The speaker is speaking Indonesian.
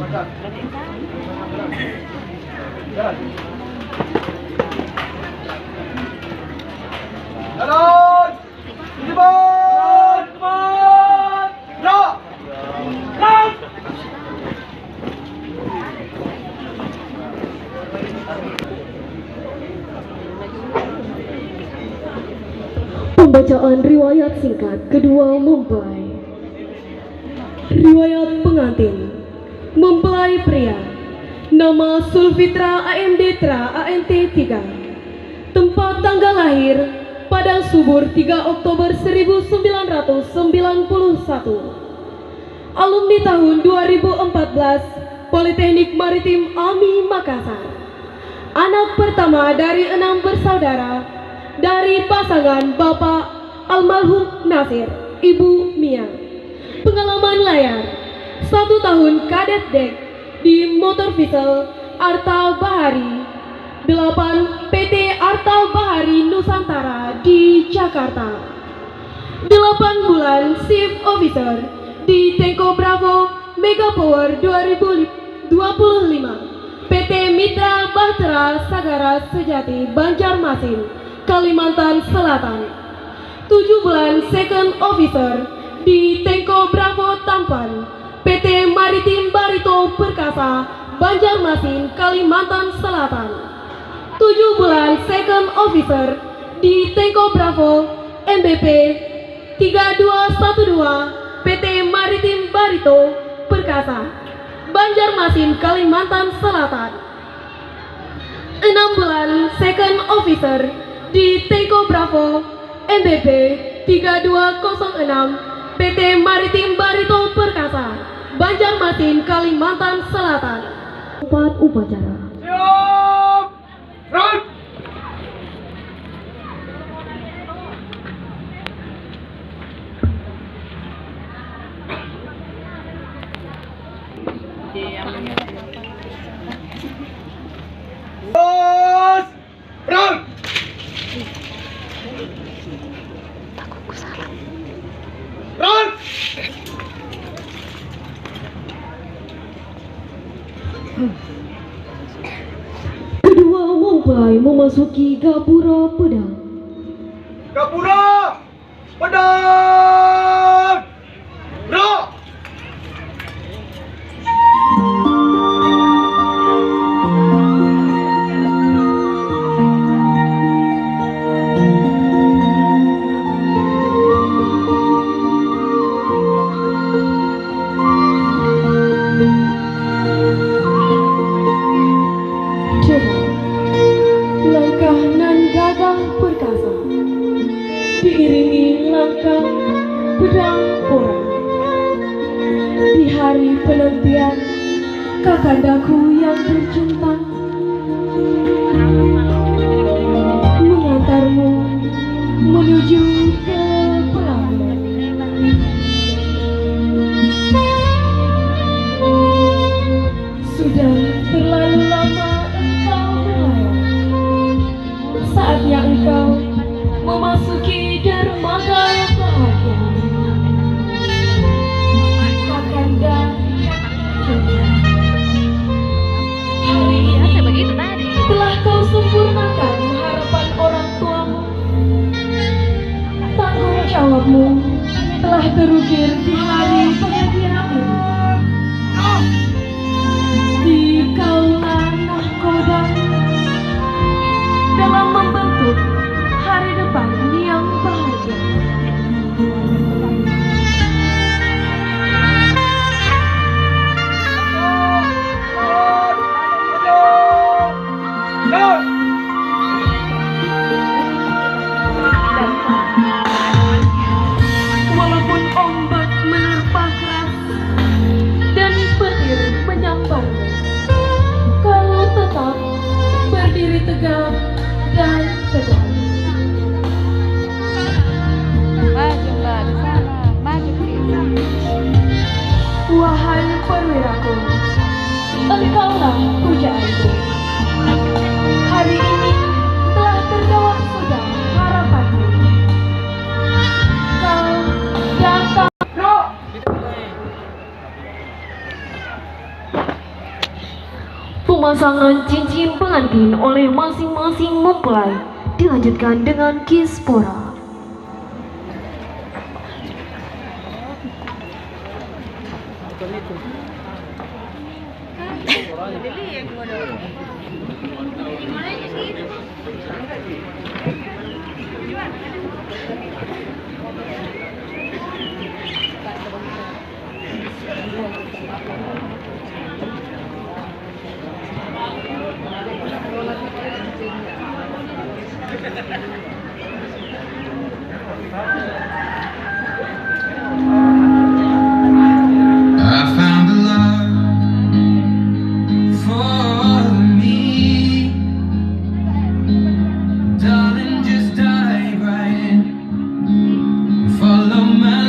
Jalan! Cepat! Cepat! Gerak! Gerak! Pembacaan riwayat singkat kedua mempelai. Riwayat pengantin. Mempelai pria. Nama Sulfitra AMDtra ANT 3. Tempat tanggal lahir Padang Subur 3 Oktober 1991. Alumni tahun 2014 Politeknik Maritim AMI Makassar. Anak pertama dari 6 bersaudara dari pasangan Bapak almarhum Nasir, Ibu Mia. Pengalaman layar 1 tahun kadet dek di Motor Vessel Arta Bahari 8 PT Arta Bahari Nusantara di Jakarta. 8 bulan Chief Officer di Tenko Bravo Mega Power 2025 PT Mitra Bahtera Sagara Sejati Banjarmasin, Kalimantan Selatan. 7 bulan Second Officer di Tenko Bravo Tampan PT Maritim Barito Perkasa Banjarmasin, Kalimantan Selatan. 7 bulan Second Officer di Tenko Bravo MBP 3212 PT Maritim Barito Perkasa Banjarmasin, Kalimantan Selatan. 6 bulan Second Officer di Tenko Bravo MBP 3206 PT Maritim Barito Perkasa Banjarmasin, Kalimantan Selatan. 4 upacara. Siap! Gerak! Terus! Gerak! Gerak! Kedua mempelai memasuki gapura pedang. Gapura! Pedang! Gerak! Langkah nan gagah perkasa diiringi langkah pedang orang. Di hari penantian kakandaku yang tercinta mengantarmu menuju ke pelabuhan. Sudah terlalu lama engkau berlayar. Saatnya engkau memasuki dermaga yang bahagia. Kakanda cinta, hari ini telah kau sempurnakan harapan orang tuamu. Tanggung jawabmu telah terukir di hari bahagia ini. Dikaulah nahkoda dalam membentuk hari depan yang bahagia. Walaupun ombak menerpa Pemasangan cincin pengantin oleh masing-masing mempelai dilanjutkan dengan kispora. I found a love for me, darling. Just dive right in, follow my